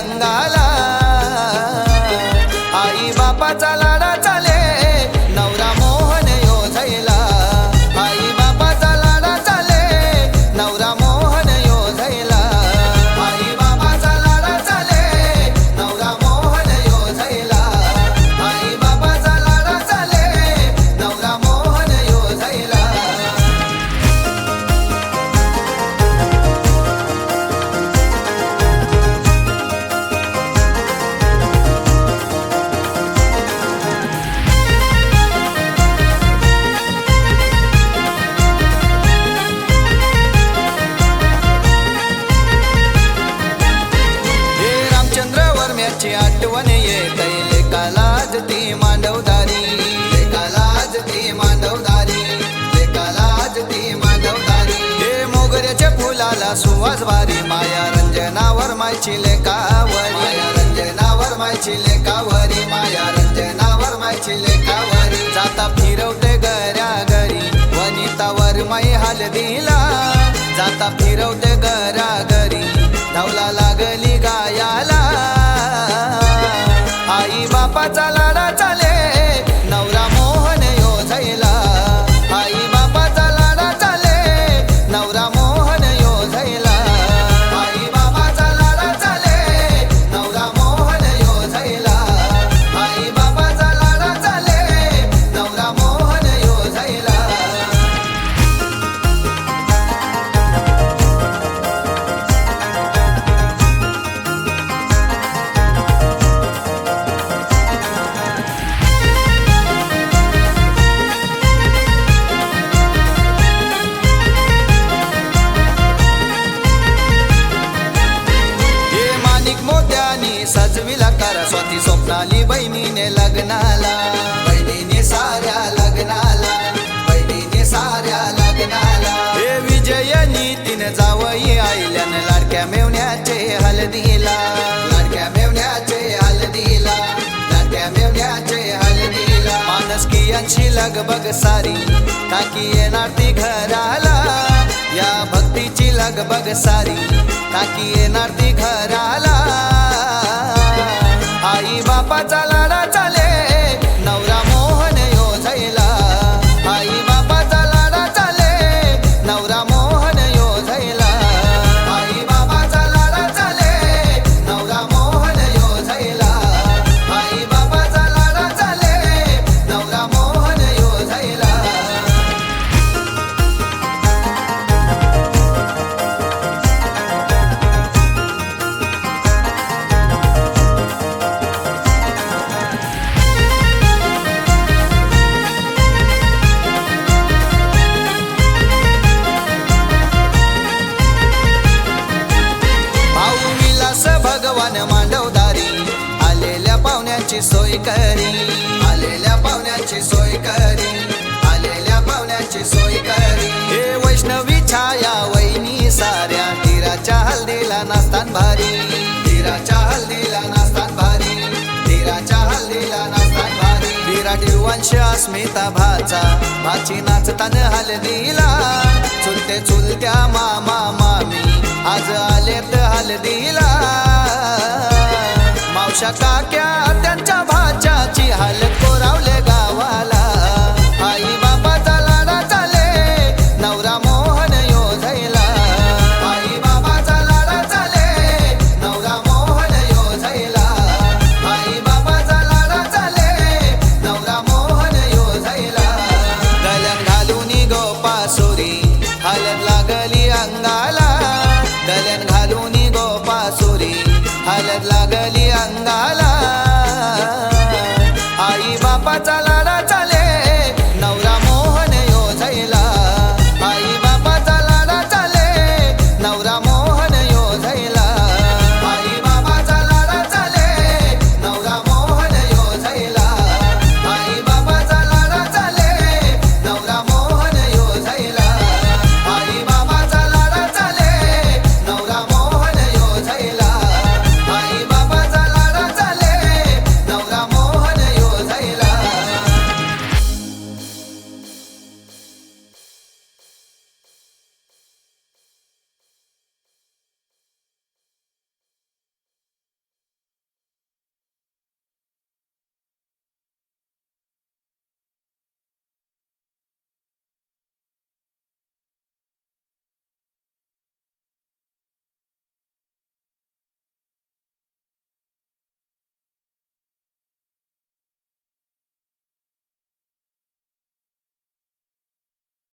अंगाला आई बापाचा लाडा चाले नवरा मोहन योजैला आई बापाचा लाडा चाले नवरा मोहन योजैला आई बापाचा लाडा चाले नवरा मोहन योजैला आई बापाचा लाडा चाले नवरा मोहन योजैला ची आठवण येते लेकालाज ती मांडवदारी लेकालाज ती मांडवदारी लेकालाज ती मांडवदारी हे मोगऱ्याच्या फुलाला सुवास भारी माया रंजनावर मायची लेकावरी माया रंजनावर मायची लेकावरी माया रंजनावर मायची लेकावरी जाता फिरवते घऱ्या घरी वनितावर माई हलदीला जाता फिरवते घऱ्या घरी धावला लागली गायाला आई बापाचा लाडा चाले नवरा मोहन योजैला आई बापाचा लाडा चाले नवरा मोहन योजैला आई बापाचा लाडा चाले नवरा मोहन योजैला आई बापाचा लाडा चाले नवरा मोहन योजैला सजविला करा स्वाती स्वप्नाली बहिणीने लग्नाला बहिणीने साऱ्या लग्नाला बहिणीने साऱ्या लग्नाला हे विजयनी तिने जावई आईल्यान लाडक्या मेवण्याचे हलदीला लाडक्या मेवण्याचे हलदीला लाडक्या मेवण्याचे हलदीला मानसकीयांची लगबग सारी काकी येणार ती घराला या भक्तीची लगबग सारी काकी येणार ती घराला आई बापाचा लाडा चाले नवरा मोहन योजैला आई बापाचा लाडा चाले नवरा मोहन योजैला आई बापाचा लाडा चाले नवरा मोहन योजैला आई बापाचा लाडा चाले नवरा मोहन योजैला भगवान मांडवदारी आलेल्या पाहुण्याची सोय करी आलेल्या पाहुण्याची सोय करी आलेल्या पाहुण्याची सोय करी हे वैष्णवी छाया वैनी साऱ्या तीराच्या हल्दीला नास्तान भारी तीराच्या हल्दीला नास्तान भारी तीराच्या हल्दीला नास्तान भारी विराट वंश अस्मिता भाचा भाची नाचतान हलदीला चुलते चुलत्या मामा मामी आज आलेत हलदीला मावशा काक्या त्यांच्या भाच्याची हालत कोरावले गावाला आई बापाचा लाडा चाले नवरा मोहन योजैला आई बापाचा लाडा चाले नवरा मोहन योजैला आई बापाचा लाडा चाले नवरा मोहन योजैला गल्यान घालून गोपासुरी हालत लागली अंगाला गल्यान घालून गोपासुरी हालत लागली अंगाला